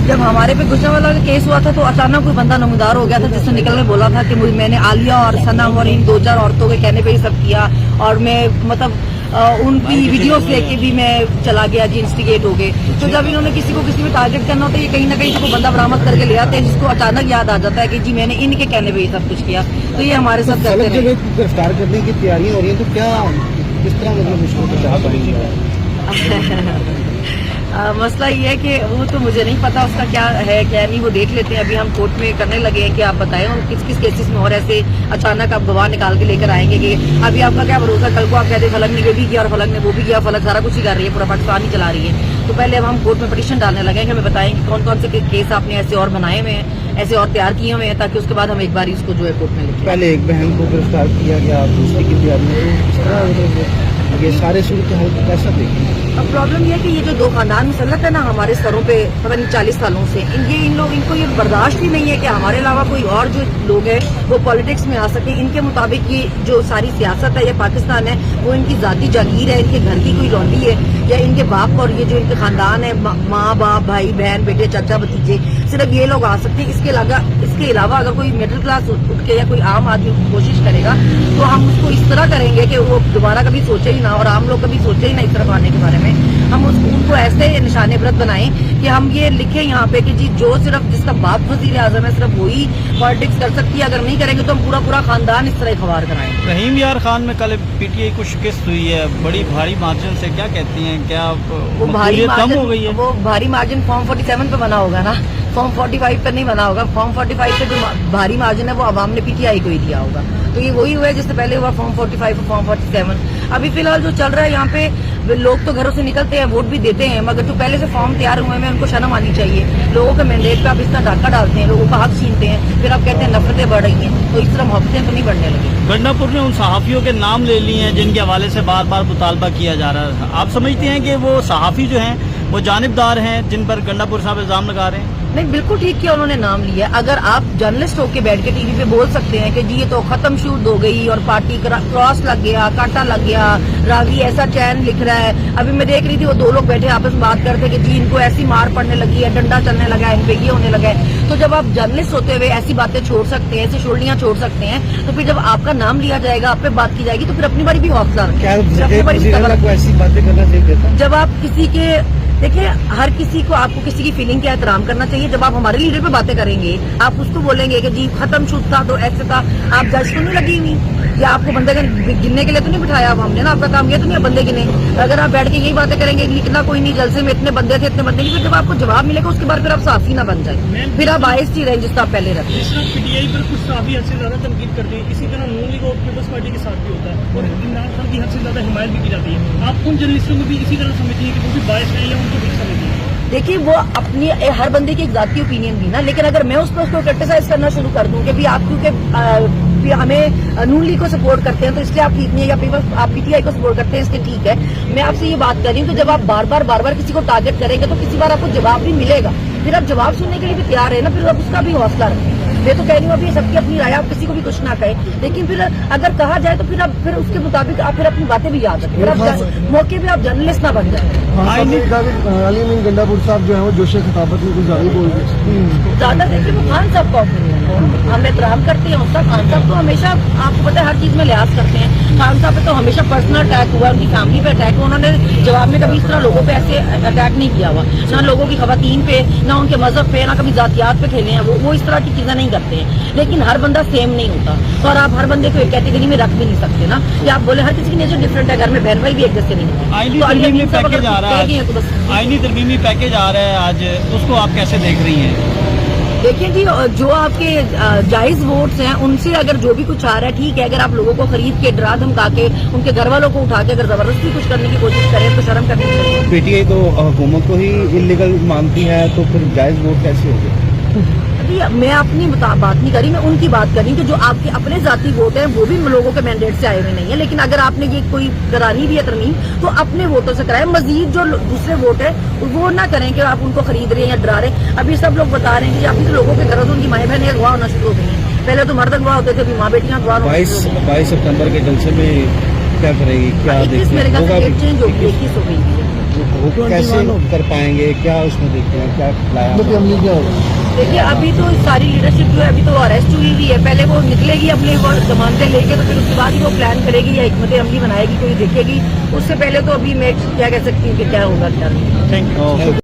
जब हमारे पे गुजरांवाला का केस हुआ था तो अचानक कोई बंदा नमूदार हो गया था जिसने निकलने बोला था कि मैंने आलिया और सनम और इन 2-4 औरतों के कहने पे ही सब किया और मैं मतलब उनकी वीडियोस लेके भी मैं चला गया जी, इंस्टिगेट हो गए। तो जब इन्होंने किसी को किसी में टारगेट करना होता है, ये कहीं ना कहीं को बंदा बरामद करके ले आते हैं जिसको अचानक याद आ जाता है कि जी मैंने इनके कहने पे ही सब कुछ किया। तो ये हमारे साथ करते रहे। गिरफ्तार करने की तैयारी हो रही है तो क्या किस तरह मतलब इसको बचा पाएंगे? मसला ये है कि वो तो मुझे नहीं पता उसका क्या है क्या नहीं, वो देख लेते हैं। अभी हम कोर्ट में करने लगे हैं कि आप बताएं और किस किस केसेस में और ऐसे अचानक आप गवाह निकाल के लेकर आएंगे कि अभी आपका क्या भरोसा, कल को आप कहते फलक ने ये भी किया और फलक ने वो भी किया, फलक सारा कुछ ही कर रही है, पूरा पाकिस्तान ही चला रही है। तो पहले अब हम कोर्ट में पिटीशन डालने लगे हैं कि हमें बताएं कि कौन कौन से केस आपने ऐसे और बनाए हुए हैं, ऐसे और तैयार किए हुए हैं, ताकि उसके बाद हम एक बार इसको जो है कोर्ट में लिखें। पहले एक बहन को गिरफ्तार किया गया, दूसरी की तैयारी में ये सारे सूरत हाल को कैसा देखें? अब प्रॉब्लम ये है कि ये जो 2 खानदान मुसल्लत है ना हमारे सरों पे पता नहीं 40 सालों से, इनको ये बर्दाश्त ही नहीं है कि हमारे अलावा कोई और जो लोग हैं वो पॉलिटिक्स में आ सके। इनके मुताबिक ये जो सारी सियासत है, ये पाकिस्तान है, वो इनकी जाती जागीर है, इनके घर की कोई लौंडी है या इनके बाप और ये जो इनके खानदान है, माँ बाप भाई बहन बेटे चाचा भतीजे, सिर्फ ये लोग आ सकते हैं। इसके अलावा अगर कोई मिडिल क्लास उठ के या कोई आम आदमी कोशिश करेगा तो हम उसको इस तरह करेंगे कि वो दोबारा कभी सोचे ही ना, और आम लोग कभी सोचे ही ना इस तरफ आने के बारे में। हम उनको ऐसे निशाने ब्रत बनाएं कि हम ये लिखें यहाँ पे कि जी जो सिर्फ जिसका बाप वजीर आजम है सिर्फ वही पॉलिटिक्स कर सकती है, अगर नहीं करेंगे तो हम पूरा खानदान इस तरह खवार कराएं। रहीम यार खान में कल पीटीआई को शिकस्त हुई है बड़ी भारी मार्जिन से, क्या कहती हैं, क्या वो भारी कम हो गई है? वो भारी मार्जिन फॉर्म 47 पे बना होगा ना, फॉर्म 45 पे नहीं बना होगा। फॉर्म 45 पे जो भारी मार्जिन है वो अवाम ने पीटीआई को ही दिया होगा, तो ये वही हुआ है जिससे पहले हुआ फॉर्म 45 और फॉर्म 47। अभी फिलहाल जो चल रहा है यहाँ पे, लोग तो घरों से निकलते हैं, वोट भी देते हैं, मगर जो पहले से फॉर्म तैयार हुए हैं उनको शर्म आनी चाहिए। लोगों के मैंडेट पे आप इस तरह डाका डालते हैं, लोगों का हक छीनते हैं, फिर आप कहते हैं नफरतें बढ़ रही हैं, तो इस तरह मोहब्बतें तो नहीं बढ़ने लगी। गंडापुर ने उन सहाफियों के नाम ले लिए हैं जिनके हवाले से बार बार मुतालबा किया जा रहा है। आप समझते हैं कि वो सहाफी जो हैं वो जानिबदार हैं जिन पर गंडापुर साहब इल्जाम लगा रहे हैं? नहीं, बिल्कुल ठीक किया उन्होंने नाम लिया। अगर आप जर्नलिस्ट होके बैठ के टीवी पे बोल सकते हैं कि जी ये तो खत्म शूट हो गई और पार्टी क्रॉस लग गया, कांटा लग गया, रावी ऐसा चैन लिख रहा है। अभी मैं देख रही थी वो 2 लोग बैठे आपस में बात करते कि जी इनको ऐसी मार पड़ने लगी है, डंडा चलने लगा है, इन पे ये होने लगा है। तो जब आप जर्नलिस्ट होते हुए ऐसी बातें छोड़ सकते हैं, ऐसी शोलियां छोड़ सकते हैं, तो फिर जब आपका नाम लिया जाएगा, आप पे बात की जाएगी, तो फिर अपनी बारी भी हौसला ऐसी बातें करना चाहिए। जब आप किसी के देखिए, हर किसी को आपको किसी की फीलिंग का एहतराम करना चाहिए। जब आप हमारे लीडर पे बातें करेंगे, आप उसको बोलेंगे कि जी खत्म शूट था तो ऐसे था, आप जज तो नहीं लगी हुई या आपको बंदे गिनने के लिए तो नहीं बिठाया हमने ना, आपका काम किया तो नहीं बंदे गिने। अगर आप बैठ के यही बातें करेंगे लिखना कोई नहीं, जलसे में इतने बंदे थे इतने बंदे नहीं, फिर जब आपको जवाब मिलेगा उसके बाद फिर आप साफी ना बन जाए, फिर आप बाइस ही रहें जिसका आप पहले रखते हैं। पीटीआई पर कुछ साफी हद से ज्यादा तनकीद करते हैं, इसी तरह नून लीग और पीपल्स पार्टी के साथ भी होता है और इमरान खान की हद से ज्यादा हिमायत भी की जाती है। आप उन जर्नलिस्टों को भी इसी तरह समझती है कि वो भी बाइस है या उनको भी समझती है? देखिए, वो अपनी हर बंदे की एक जाती ओपिनियन भी ना, लेकिन अगर मैं उसको क्रिटिसाइज करना शुरू कर दूं कि भी आप क्योंकि हमें नून लीग को सपोर्ट करते हैं तो इसलिए आप ठीक नहीं है, या पीपल्स आप पीटीआई को सपोर्ट करते हैं इसलिए ठीक है। मैं आपसे ये बात कर रही हूँ कि जब आप बार बार किसी को टारगेट करेंगे तो किसी बार आपको जवाब भी मिलेगा, फिर आप जवाब सुनने के लिए भी तैयार है ना, फिर आप उसका भी हौसला रखें। मैं तो कह रही हूँ अभी सबकी अपनी राय, आप किसी को भी कुछ ना कहें, लेकिन फिर अगर कहा जाए तो फिर उसके मुताबिक आप फिर अपनी बातें भी याद रखें, फिर आप मौके पे आप जर्नलिस्ट ना बन जाए। अली गंडापुर साहब जो है वो जोश खिताबत में कुछ ज्यादा बोल रहे, ज्यादा देखिए वो खान साहब का हम एहतराम करते हैं उसका। खान साहब तो हमेशा आपको पता है हर चीज में लिहाज करते हैं। खान साहब पे तो हमेशा पर्सनल अटैक हुआ, उनकी फैमिली पे अटैक हुआ, उन्होंने जवाब में कभी इस तरह लोगों पे ऐसे अटैक नहीं किया हुआ, ना लोगों की खवातीन पे, ना उनके मजहब पे, ना कभी जातियात पे खेले हैं। वो इस तरह की चीजें नहीं करते हैं, लेकिन हर बंदा सेम नहीं होता और आप हर बंदे को एक कैटेगरी में रख भी नहीं सकते ना, कि आप बोले हर किसी की नेचर डिफरेंट है, घर में बहन भाई भी एक जैसे नहीं होते। आईनी तरमीमी पैकेज आ रहा है, आईनी तरमीमी पैकेज आ रहा है आज, उसको आप कैसे देख रही हैं? देखिए जी, जो आपके जायज वोट्स हैं उनसे अगर जो भी कुछ आ रहा है ठीक है। अगर आप लोगों को खरीद के डरा धमका के उनके घर वालों को उठा के अगर जबरदस्ती कुछ करने की कोशिश करें तो शर्म करनी चाहिए। पीटीआई तो हुकूमत को ही इलीगल मानती है, तो फिर जायज वोट कैसे होगा? मैं अपनी बात नहीं करी, मैं उनकी बात करी कि जो आपके अपने जाती वोट हैं वो भी लोगों के मैंडेट से आए हुए नहीं है, लेकिन अगर आपने ये कोई करानी भी है तरमीम तो अपने वोटों से कराएं। मजीद जो दूसरे वोट है वो ना करें कि आप उनको खरीद रहे हैं या डरा रहे हैं। अभी सब लोग बता रहे हैं कि अभी तो लोगों के घरों से उनकी माएँ बहनें अगवा होना शुरू हो गई हैं। पहले तो मर्द अगवा होते थे, अभी माँ बेटियां अगवा होना शुरू हो गई। 22 सितंबर के जलसे में क्या करेगी, क्या मेरे ख्याल से डेट चेंज हो गई, 21 हो गई। वो कैसे कर पाएंगे, क्या उसमें देखते हैं, क्या लाया क्या होगा? देखिए अभी तो सारी लीडरशिप जो है अभी तो अरेस्ट हुई हुई है, पहले वो निकलेगी अपने वो जमानतें लेके, तो फिर उसके बाद ही वो प्लान करेगी या हिकमत अमली बनाएगी, कोई देखेगी। उससे पहले तो अभी मैं क्या कह सकती हूँ कि क्या होगा क्या नहीं। Thank you.